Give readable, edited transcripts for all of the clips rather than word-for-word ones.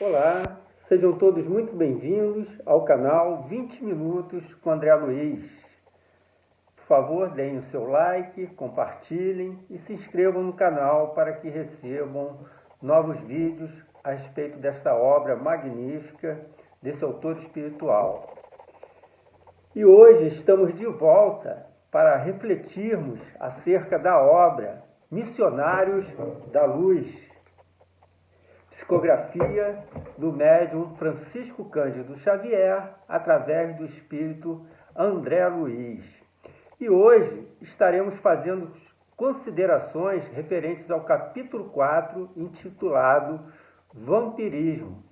Olá, sejam todos muito bem-vindos ao canal 20 Minutos com André Luiz. Por favor, deem o seu like, compartilhem e se inscrevam no canal para que recebam novos vídeos a respeito desta obra magnífica desse autor espiritual. E hoje estamos de volta para refletirmos acerca da obra Missionários da Luz, psicografia do médium Francisco Cândido Xavier, através do espírito André Luiz. E hoje estaremos fazendo considerações referentes ao capítulo 4, intitulado Vampirismo.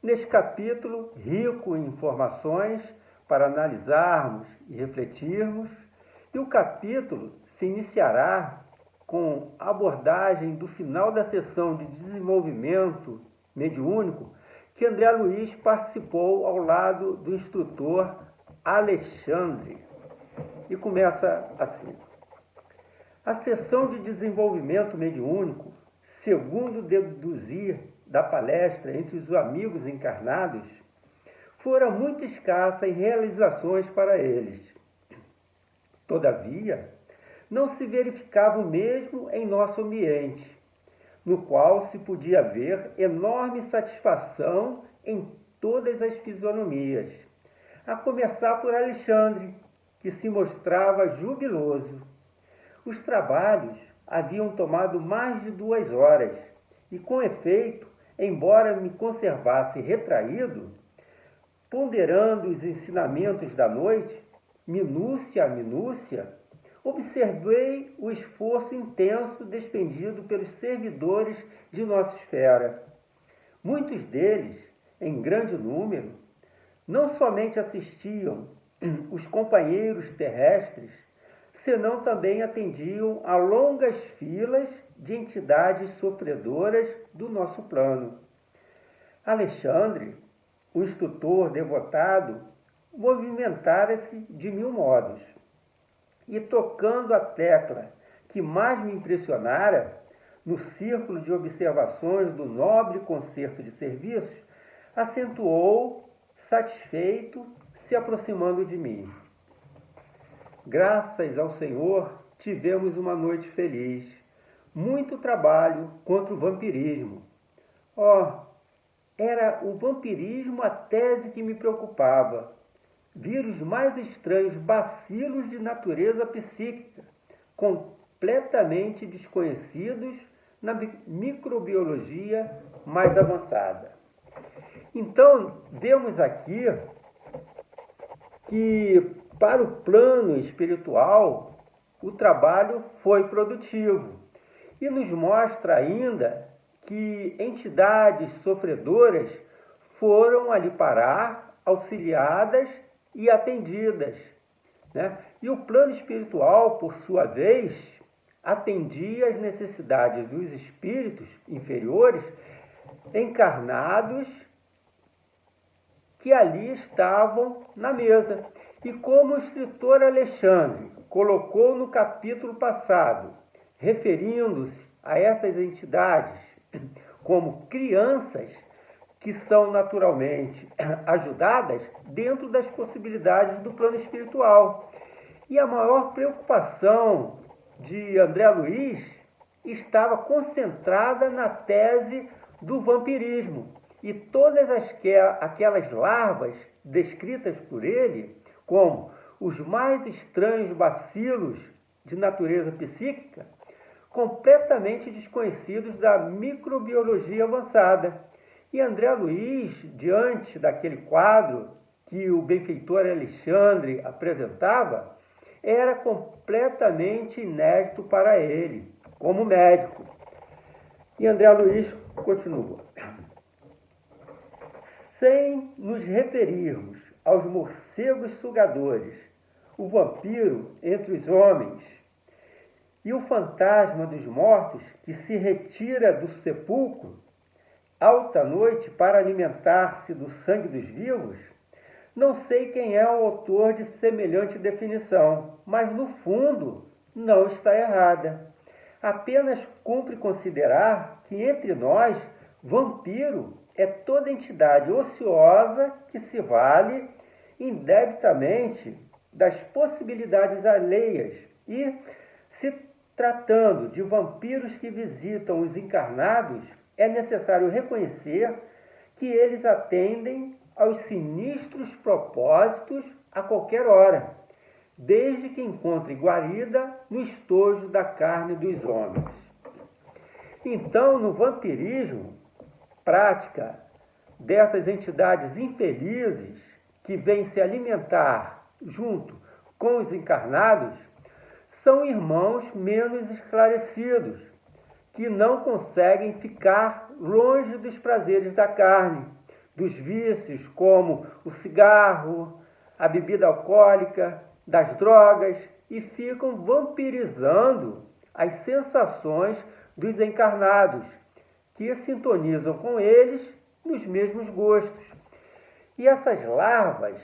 Neste capítulo, rico em informações para analisarmos e refletirmos, e o capítulo se iniciará com a abordagem do final da sessão de desenvolvimento mediúnico que André Luiz participou ao lado do instrutor Alexandre. E começa assim. A sessão de desenvolvimento mediúnico, segundo deduzir da palestra entre os amigos encarnados, fora muito escassa em realizações para eles. Todavia, não se verificava o mesmo em nosso ambiente, no qual se podia ver enorme satisfação em todas as fisionomias, a começar por Alexandre, que se mostrava jubiloso. Os trabalhos haviam tomado mais de 2 horas, e com efeito, embora me conservasse retraído, ponderando os ensinamentos da noite, minúcia a minúcia, observei o esforço intenso despendido pelos servidores de nossa esfera. Muitos deles, em grande número, não somente assistiam os companheiros terrestres, senão também atendiam a longas filas de entidades sofredoras do nosso plano. Alexandre, o instrutor devotado, movimentara-se de 1000 modos. E tocando a tecla que mais me impressionara, no círculo de observações do nobre concerto de serviços, acentuou, satisfeito, se aproximando de mim. Graças ao Senhor, tivemos uma noite feliz. Muito trabalho contra o vampirismo. Era o vampirismo a tese que me preocupava. Vir os mais estranhos bacilos de natureza psíquica, completamente desconhecidos na microbiologia mais avançada. Então, vemos aqui que, para o plano espiritual, o trabalho foi produtivo e nos mostra ainda que entidades sofredoras foram ali parar, auxiliadas e atendidas, né? E o plano espiritual, por sua vez, atendia às necessidades dos espíritos inferiores encarnados que ali estavam na mesa. E como o escritor Alexandre colocou no capítulo passado, referindo-se a essas entidades como crianças que são naturalmente ajudadas dentro das possibilidades do plano espiritual. E a maior preocupação de André Luiz estava concentrada na tese do vampirismo. E todas aquelas larvas descritas por ele como os mais estranhos bacilos de natureza psíquica, completamente desconhecidos da microbiologia avançada. E André Luiz, diante daquele quadro que o benfeitor Alexandre apresentava, era completamente inédito para ele, como médico. E André Luiz continua. Sem nos referirmos aos morcegos sugadores, o vampiro entre os homens e o fantasma dos mortos que se retira do sepulcro alta noite para alimentar-se do sangue dos vivos, não sei quem é o autor de semelhante definição, mas no fundo não está errada. Apenas cumpre considerar que entre nós Vampiro é toda entidade ociosa que se vale indebitamente das possibilidades alheias e, se tratando de vampiros que visitam os encarnados, é necessário reconhecer que eles atendem aos sinistros propósitos a qualquer hora, desde que encontrem guarida no estojo da carne dos homens. Então, no vampirismo, prática dessas entidades infelizes que vêm se alimentar junto com os encarnados, são irmãos menos esclarecidos, que não conseguem ficar longe dos prazeres da carne, dos vícios como o cigarro, a bebida alcoólica, das drogas, e ficam vampirizando as sensações dos encarnados, que sintonizam com eles nos mesmos gostos. E essas larvas,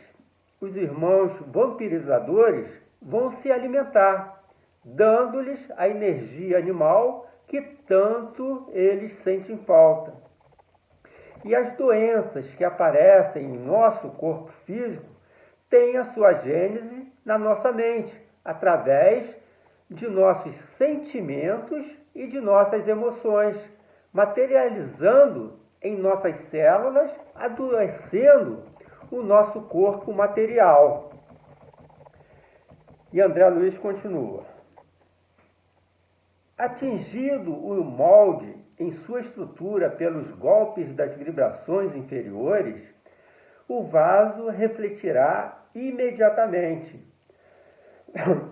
os irmãos vampirizadores, vão se alimentar, dando-lhes a energia animal que tanto eles sentem falta. E as doenças que aparecem em nosso corpo físico têm a sua gênese na nossa mente, através de nossos sentimentos e de nossas emoções, materializando em nossas células, adoecendo o nosso corpo material. E André Luiz continua. Atingido o molde em sua estrutura pelos golpes das vibrações inferiores, o vaso refletirá imediatamente.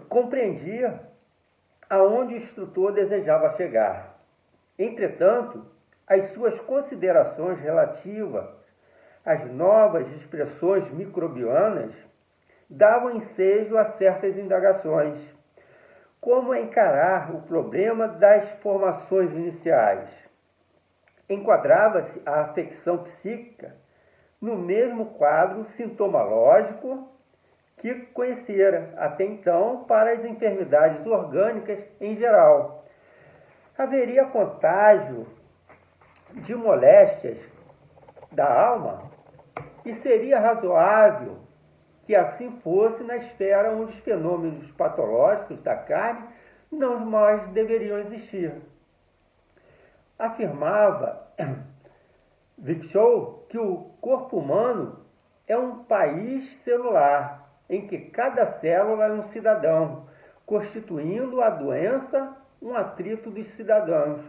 Compreendia aonde o instrutor desejava chegar. Entretanto, as suas considerações relativas às novas expressões microbianas davam ensejo a certas indagações. Como encarar o problema das formações iniciais? Enquadrava-se a afecção psíquica no mesmo quadro sintomalógico que conhecera até então para as enfermidades orgânicas em geral. Haveria contágio de moléstias da alma e seria razoável que assim fosse na esfera onde os fenômenos patológicos da carne não mais deveriam existir. Afirmava Virchow que o corpo humano é um país celular, em que cada célula é um cidadão, constituindo a doença um atrito dos cidadãos,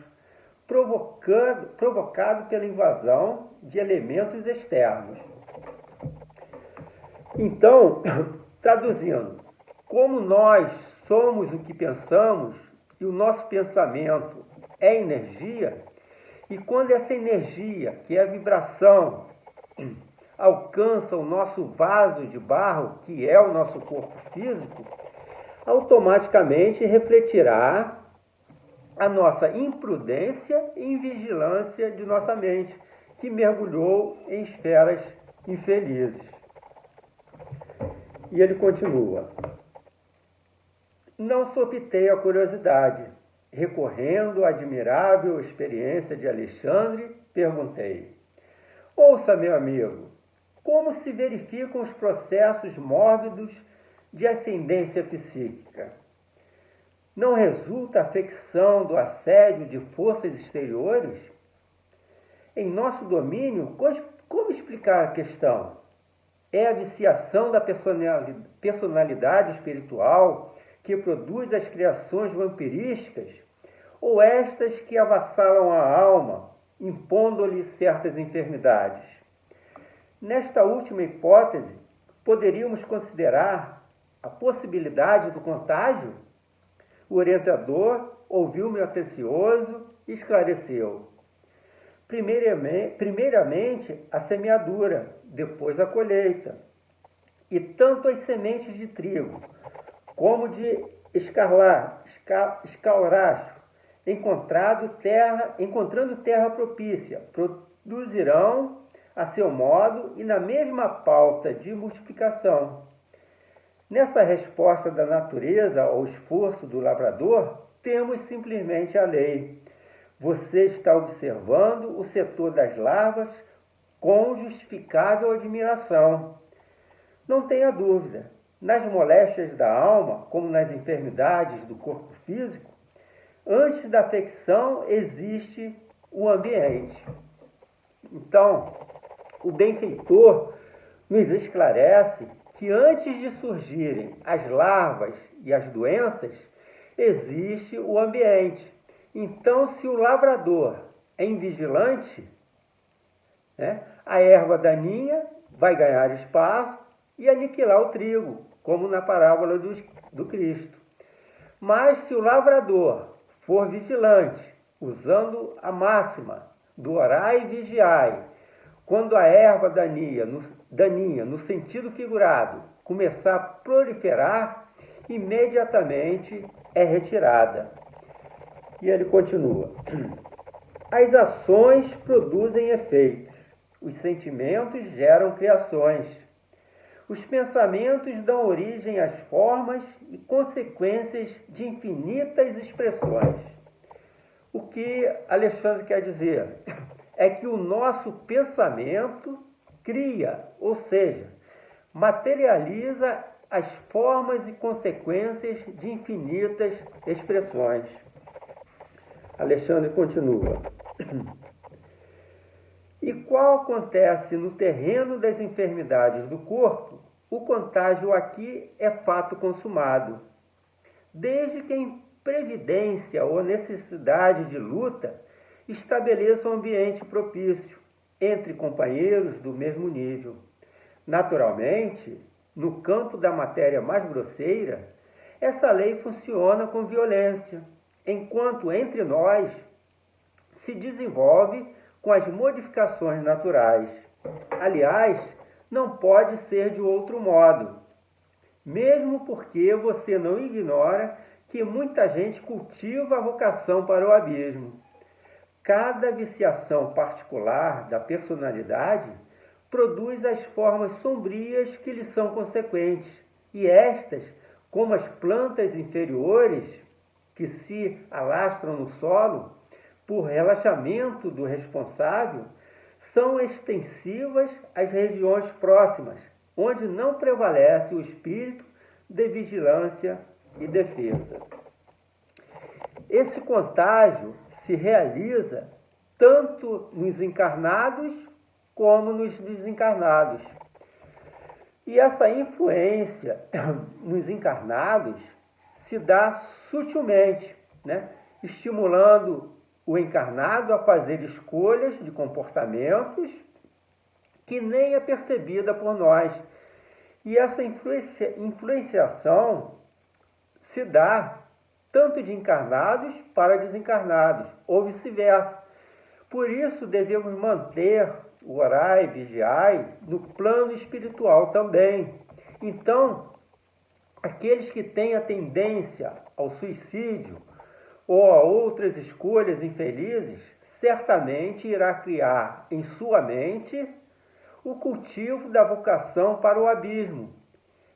provocado pela invasão de elementos externos. Então, traduzindo, como nós somos o que pensamos e o nosso pensamento é energia, e quando essa energia, que é a vibração, alcança o nosso vaso de barro, que é o nosso corpo físico, automaticamente refletirá a nossa imprudência e invigilância de nossa mente, que mergulhou em esferas infelizes. E ele continua. Não sopitei a curiosidade. Recorrendo à admirável experiência de Alexandre, perguntei: ouça, meu amigo, como se verificam os processos mórbidos de ascendência psíquica? Não resulta a afecção do assédio de forças exteriores? Em nosso domínio, como explicar a questão? É a viciação da personalidade espiritual que produz as criações vampirísticas, ou estas que avassalam a alma, impondo-lhe certas enfermidades? Nesta última hipótese, poderíamos considerar a possibilidade do contágio? O orientador ouviu-me atencioso e esclareceu. Primeiramente, a semeadura, depois a colheita. E tanto as sementes de trigo como de escalracho, encontrando terra propícia, produzirão a seu modo e na mesma pauta de multiplicação. Nessa resposta da natureza ao esforço do lavrador, temos simplesmente a lei. Você está observando o setor das larvas com justificável admiração. Não tenha dúvida, nas moléstias da alma, como nas enfermidades do corpo físico, antes da afecção existe o ambiente. Então, o benfeitor nos esclarece que antes de surgirem as larvas e as doenças, existe o ambiente. Então, se o lavrador é invigilante, a erva daninha vai ganhar espaço e aniquilar o trigo, como na parábola do Cristo. Mas se o lavrador for vigilante, usando a máxima do orai e vigiai, quando a erva daninha, no sentido figurado, começar a proliferar, imediatamente é retirada. E ele continua. As ações produzem efeitos, os sentimentos geram criações, os pensamentos dão origem às formas e consequências de infinitas expressões. O que Alexandre quer dizer é que o nosso pensamento cria, ou seja, materializa as formas e consequências de infinitas expressões. Alexandre continua. E qual acontece no terreno das enfermidades do corpo, o contágio aqui é fato consumado. Desde que em previdência ou necessidade de luta estabeleça um ambiente propício entre companheiros do mesmo nível. Naturalmente, no campo da matéria mais grosseira, essa lei funciona com violência, enquanto entre nós se desenvolve com as modificações naturais. Aliás, não pode ser de outro modo, mesmo porque você não ignora que muita gente cultiva a vocação para o abismo. Cada viciação particular da personalidade produz as formas sombrias que lhe são consequentes, e estas, como as plantas inferiores que se alastram no solo, por relaxamento do responsável, são extensivas às regiões próximas, onde não prevalece o espírito de vigilância e defesa. Esse contágio se realiza tanto nos encarnados como nos desencarnados. E essa influência nos encarnados se dá sutilmente, estimulando o encarnado a fazer escolhas de comportamentos que nem é percebida por nós. E essa influenciação se dá tanto de encarnados para desencarnados, ou vice-versa. Por isso devemos manter o orai e vigiai no plano espiritual também. Então, aqueles que têm a tendência ao suicídio ou a outras escolhas infelizes, certamente irá criar em sua mente o cultivo da vocação para o abismo,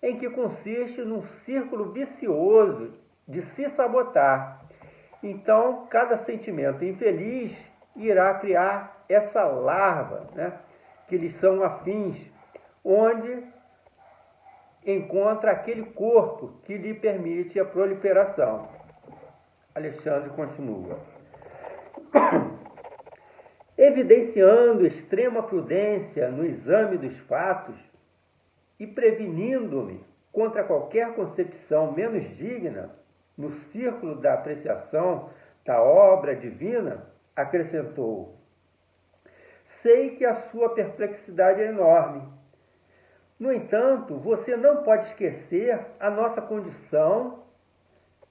em que consiste num círculo vicioso de se sabotar. Então, cada sentimento infeliz irá criar essa larva, que lhes são afins, onde encontra aquele corpo que lhe permite a proliferação. Alexandre continua. Evidenciando extrema prudência no exame dos fatos e prevenindo-me contra qualquer concepção menos digna no círculo da apreciação da obra divina, acrescentou: sei que a sua perplexidade é enorme. No entanto, você não pode esquecer a nossa condição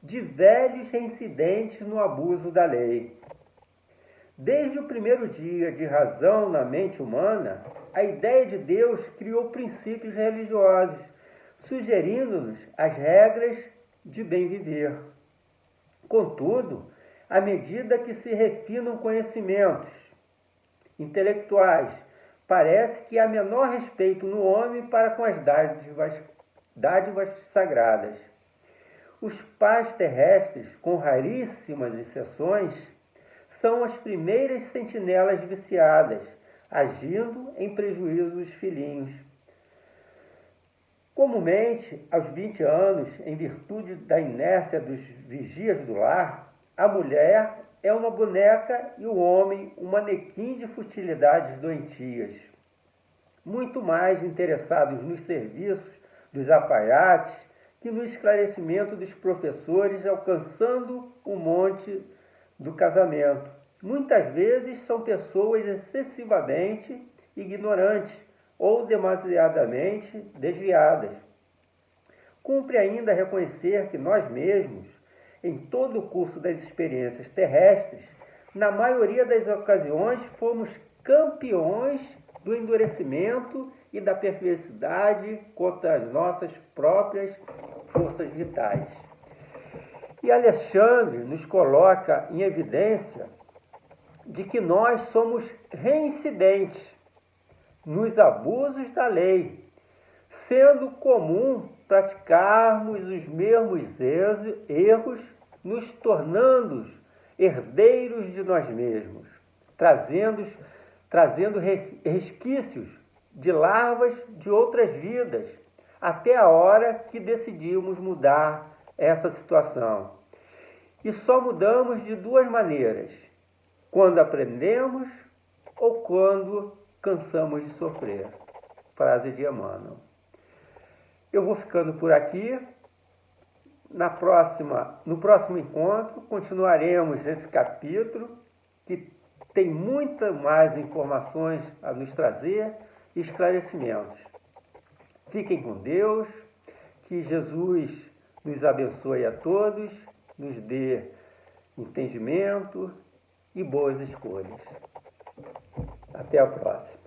de velhos reincidentes no abuso da lei. Desde o primeiro dia de razão na mente humana, a ideia de Deus criou princípios religiosos, sugerindo-nos as regras de bem viver. Contudo, à medida que se refinam conhecimentos intelectuais, parece que há menor respeito no homem para com as dádivas sagradas. Os pais terrestres, com raríssimas exceções, são as primeiras sentinelas viciadas, agindo em prejuízo dos filhinhos. Comumente, aos 20 anos, em virtude da inércia dos vigias do lar, a mulher é uma boneca e o homem um manequim de futilidades doentias. Muito mais interessados nos serviços dos alfaiates que no esclarecimento dos professores alcançando o monte do casamento. Muitas vezes são pessoas excessivamente ignorantes ou demasiadamente desviadas. Cumpre ainda reconhecer que nós mesmos, em todo o curso das experiências terrestres, na maioria das ocasiões fomos campeões do endurecimento e da perversidade contra as nossas próprias forças vitais. E Alexandre nos coloca em evidência de que nós somos reincidentes nos abusos da lei, sendo comum praticarmos os mesmos erros, nos tornando herdeiros de nós mesmos, trazendo resquícios de larvas de outras vidas, até a hora que decidimos mudar essa situação. E só mudamos de duas maneiras: quando aprendemos ou quando cansamos de sofrer. Frase de Emmanuel. Eu vou ficando por aqui. No próximo encontro, continuaremos esse capítulo, que tem muitas mais informações a nos trazer e esclarecimentos. Fiquem com Deus, que Jesus nos abençoe a todos, nos dê entendimento e boas escolhas. Até a próxima.